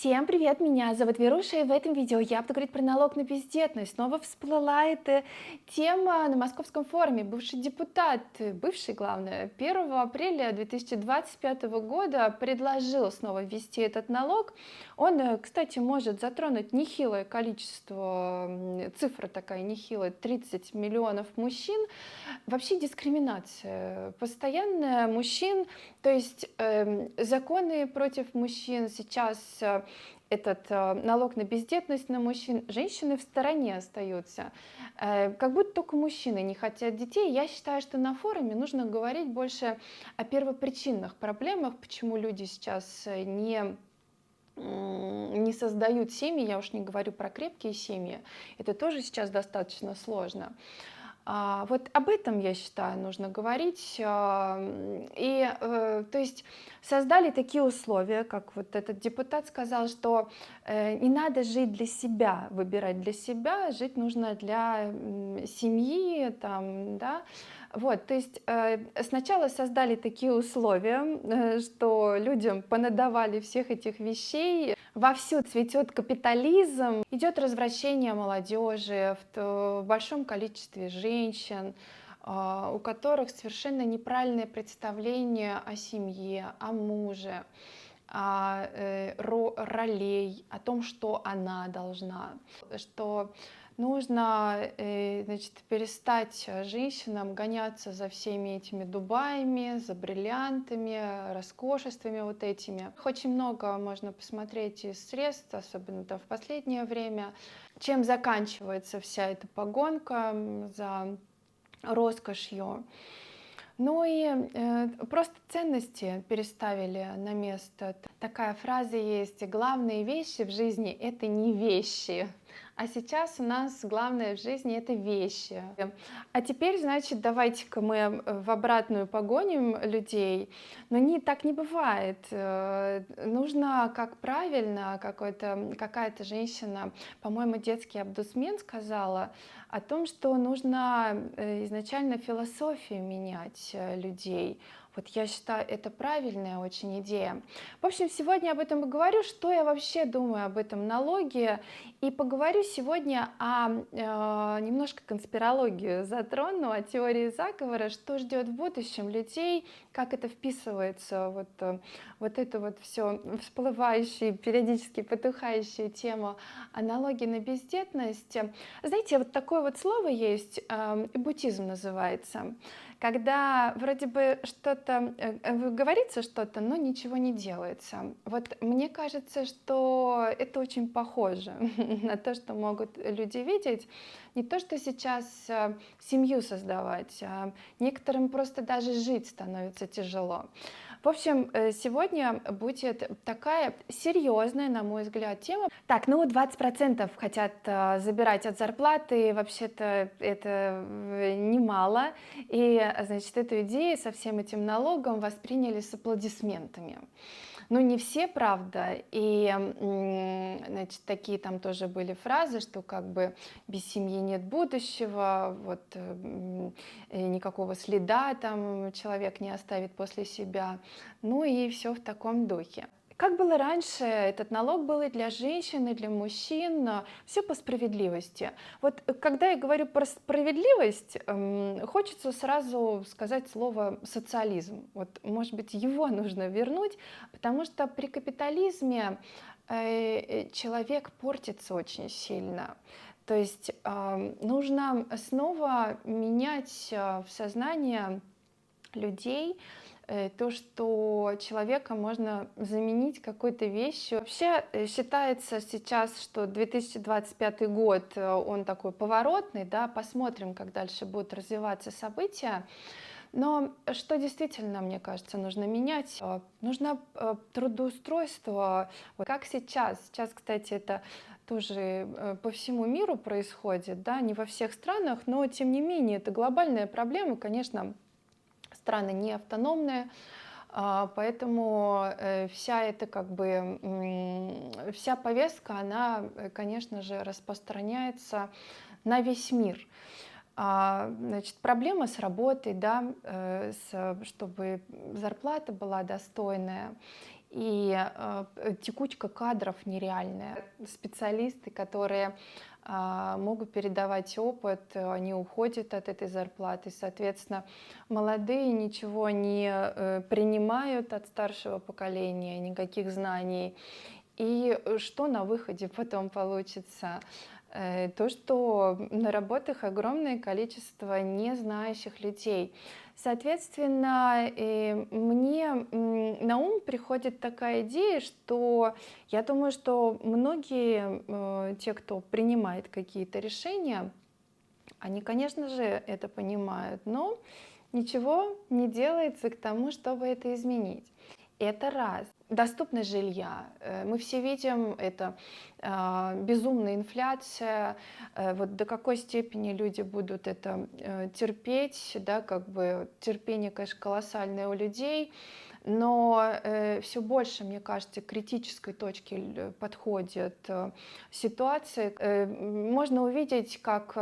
Всем привет, меня зовут Веруша, и в этом видео я буду говорить про налог на бездетность. Снова всплыла эта тема на Московском форуме. Бывший депутат, бывший, главное, 1 апреля 2025 года предложил снова ввести этот налог. Он, кстати, может затронуть нехилое количество, цифра такая нехилая, 30 миллионов мужчин. Вообще дискриминация постоянная мужчин, то есть законы против мужчин сейчас, этот налог на бездетность на мужчин, женщины в стороне остаются, как будто только мужчины не хотят детей. Я считаю, что на форуме нужно говорить больше о первопричинных проблемах, почему люди сейчас не создают семьи, я уж не говорю про крепкие семьи, это тоже сейчас достаточно сложно. Вот об этом, я считаю, нужно говорить. То есть создали такие условия, как вот этот депутат сказал, что не надо жить для себя, выбирать для себя, жить нужно для семьи, там, да. Вот, то есть сначала создали такие условия, что людям понадавали всех этих вещей, вовсю цветет капитализм, идет развращение молодежи в большом количестве женщин, у которых совершенно неправильное представление о семье, о муже, ролей, о том, что она должна, что нужно, значит, перестать женщинам гоняться за всеми этими Дубаями, за бриллиантами, роскошествами вот этими. Очень много можно посмотреть из средств, особенно в последнее время, чем заканчивается вся эта погонка за роскошью. Ну и просто ценности переставили на место. Такая фраза есть: главные вещи в жизни — это не вещи. А сейчас у нас главное в жизни — это вещи. А теперь, значит, давайте-ка мы в обратную погоним людей. Но так не бывает. Нужно, как правильно, какая-то женщина, по-моему, детский омбудсмен сказала о том, что нужно изначально философию менять людей. Вот я считаю, это правильная очень идея. В общем, сегодня об этом поговорю, что я вообще думаю об этом налоге, и поговорю сегодня немножко конспирологию затрону, о теории заговора, что ждет в будущем людей, как это вписывается вот эту вот все всплывающую, периодически потухающую тему о налоге на бездетность. Знаете, вот такое вот слово есть, эбутизм называется, когда вроде бы что-то говорится что-то, но ничего не делается. Вот мне кажется, что это очень похоже на то, что могут люди видеть. Не то, что сейчас семью создавать, а некоторым просто даже жить становится тяжело. В общем, сегодня будет такая серьезная, на мой взгляд, тема. Так, ну 20% хотят забирать от зарплаты, вообще-то это немало. И, значит, эту идею со всем этим налогом восприняли с аплодисментами. Ну, не все, правда, и, значит, такие там тоже были фразы, что как бы без семьи нет будущего, вот никакого следа там человек не оставит после себя, ну и все в таком духе. Как было раньше, этот налог был и для женщин, и для мужчин, все по справедливости. Вот когда я говорю про справедливость, хочется сразу сказать слово социализм. Вот, может быть, его нужно вернуть, потому что при капитализме человек портится очень сильно. То есть нужно снова менять в сознание людей то, что человека можно заменить какой-то вещью. Вообще считается сейчас, что 2025 год, он такой поворотный, да, посмотрим, как дальше будут развиваться события. Но что действительно, мне кажется, нужно менять? Нужно трудоустройство, вот как сейчас. Сейчас, кстати, это тоже по всему миру происходит, да, не во всех странах, но тем не менее это глобальная проблема, конечно. Страны не автономные, поэтому вся эта вся повестка, она, конечно же, распространяется на весь мир. Значит, проблема с работой, да, чтобы зарплата была достойная. и текучка кадров нереальная. Специалисты, которые могут передавать опыт, они уходят от этой зарплаты, соответственно, молодые ничего не принимают от старшего поколения, никаких знаний. И что на выходе потом получится? То, что на работах огромное количество незнающих людей. Соответственно, мне на ум приходит такая идея, что я думаю, что многие те, кто принимает какие-то решения, они, конечно же, это понимают, но ничего не делается к тому, чтобы это изменить. Это раз. Доступность жилья. Мы все видим, это безумная инфляция, вот до какой степени люди будут это терпеть, да, как бы терпение, конечно, колоссальное у людей, но все больше, мне кажется, к критической точке подходит ситуация. Можно увидеть, как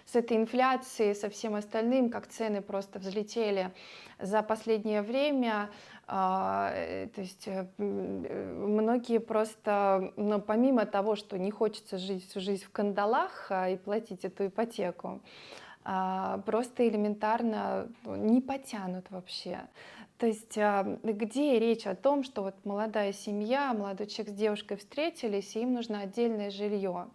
с этой инфляцией, со всем остальным, как цены просто взлетели за последнее время. То есть многие просто, ну, помимо того, что не хочется жить всю жизнь в кандалах и платить эту ипотеку, просто элементарно не потянут вообще. То есть где речь о том, что вот молодая семья, молодой человек с девушкой встретились, и им нужно отдельное жилье.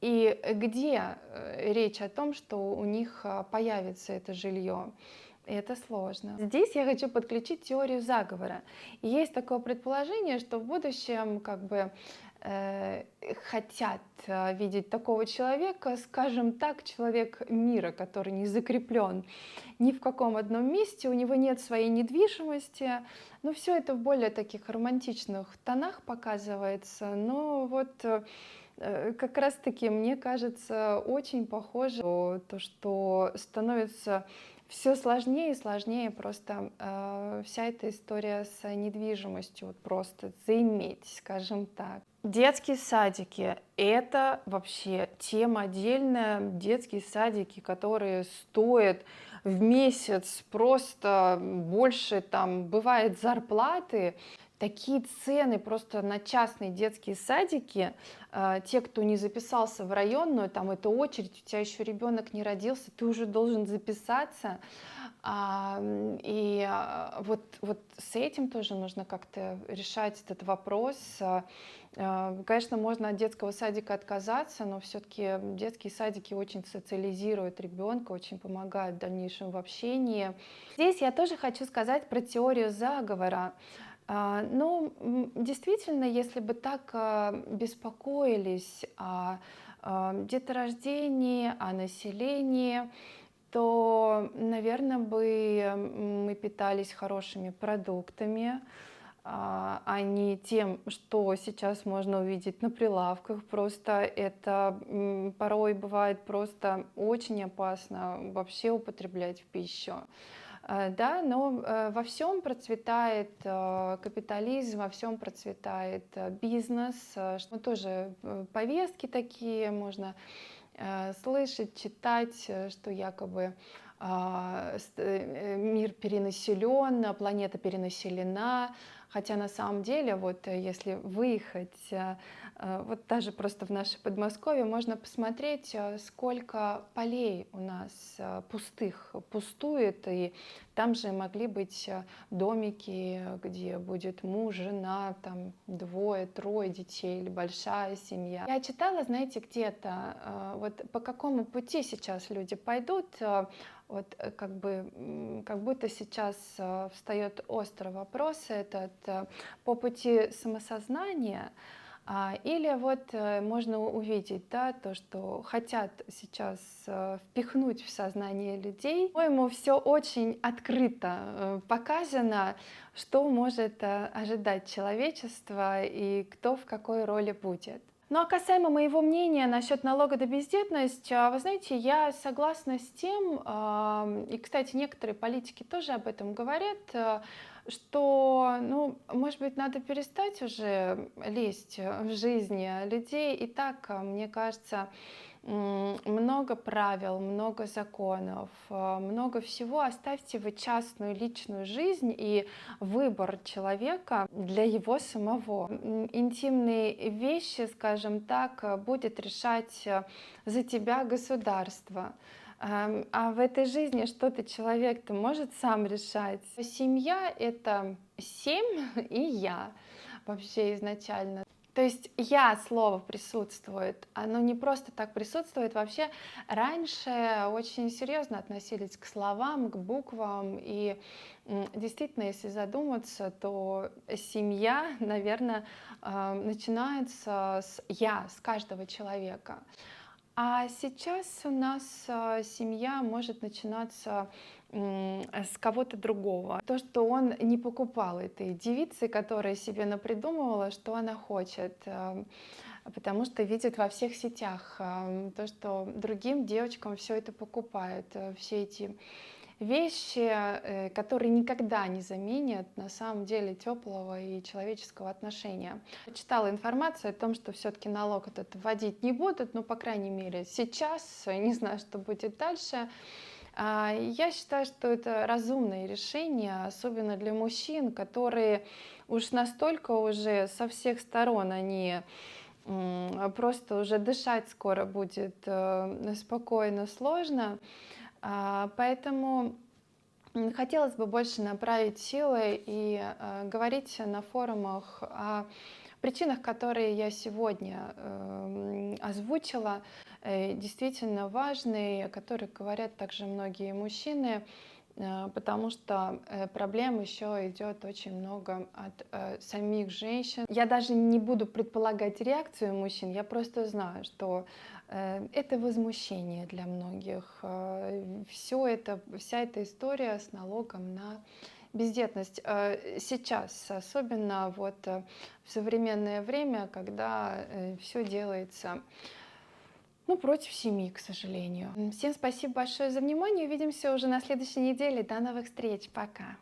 И где речь о том, что у них появится это жилье? И это сложно. Здесь я хочу подключить теорию заговора. И есть такое предположение, что в будущем как бы хотят видеть такого человека, скажем так, человек мира, который не закреплен ни в каком одном месте, у него нет своей недвижимости. Но все это в более таких романтичных тонах показывается. Но вот как раз-таки, мне кажется, очень похоже на то, что становится все сложнее и сложнее просто вся эта история с недвижимостью, вот просто заиметь, скажем так. Детские садики — это вообще тема отдельная. Детские садики, которые стоят в месяц просто больше, там, бывает, зарплаты. Такие цены просто на частные детские садики. Те, кто не записался в районную, там это очередь, у тебя еще ребенок не родился, ты уже должен записаться. Вот с этим тоже нужно как-то решать этот вопрос. Конечно, можно от детского садика отказаться, но все-таки детские садики очень социализируют ребенка, очень помогают в дальнейшем в общении. Здесь я тоже хочу сказать про теорию заговора. Ну, действительно, если бы так беспокоились о деторождении, о населении, то, наверное, бы мы питались хорошими продуктами, а не тем, что сейчас можно увидеть на прилавках. Просто это порой бывает просто очень опасно вообще употреблять в пищу. Да, но во всем процветает капитализм, во всем процветает бизнес, что тоже повестки такие можно слышать, читать, что якобы мир перенаселен, планета перенаселена, хотя на самом деле, вот если выехать, вот даже просто в наше Подмосковье, можно посмотреть, сколько полей у нас пустует, и там же могли быть домики, где будет муж, жена, там двое, трое детей или большая семья. Я читала, знаете, где-то, вот по какому пути сейчас люди пойдут, вот как будто сейчас встает острый вопрос этот по пути самосознания. Или вот можно увидеть, да, то, что хотят сейчас впихнуть в сознание людей. По-моему, все очень открыто показано, что может ожидать человечество и кто в какой роли будет. Ну а касаемо моего мнения насчет налога на бездетность, вы знаете, я согласна с тем, и, кстати, некоторые политики тоже об этом говорят, что, ну, может быть, надо перестать уже лезть в жизни людей. И так, мне кажется, много правил, много законов, много всего. Оставьте вы частную личную жизнь и выбор человека для его самого. Интимные вещи, скажем так, будет решать за тебя государство. А в этой жизни что-то человек-то может сам решать. Семья — это семь и я вообще изначально. То есть я слово присутствует, оно не просто так присутствует. Вообще раньше очень серьезно относились к словам, к буквам. И действительно, если задуматься, то семья, наверное, начинается с «я», с каждого человека. А сейчас у нас семья может начинаться с кого-то другого. То, что он не покупал этой девицы, которая себе напридумывала, что она хочет, потому что видит во всех сетях то, что другим девочкам все это покупают, все эти вещи, которые никогда не заменят на самом деле теплого и человеческого отношения. Читала информацию о том, что все-таки налог этот вводить не будут, но, по крайней мере, сейчас, не знаю, что будет дальше. Я считаю, что это разумное решение, особенно для мужчин, которые уж настолько уже со всех сторон они просто уже дышать скоро будет спокойно, сложно. Поэтому хотелось бы больше направить силы и говорить на форумах о причинах, которые я сегодня озвучила, действительно важные, о которых говорят также многие мужчины, потому что проблем еще идет очень много от самих женщин. Я даже не буду предполагать реакцию мужчин, я просто знаю, что это возмущение для многих. Вся эта история с налогом на бездетность. Сейчас, особенно вот в современное время, когда все делается, ну, против семьи, к сожалению. Всем спасибо большое за внимание. Увидимся уже на следующей неделе. До новых встреч. Пока.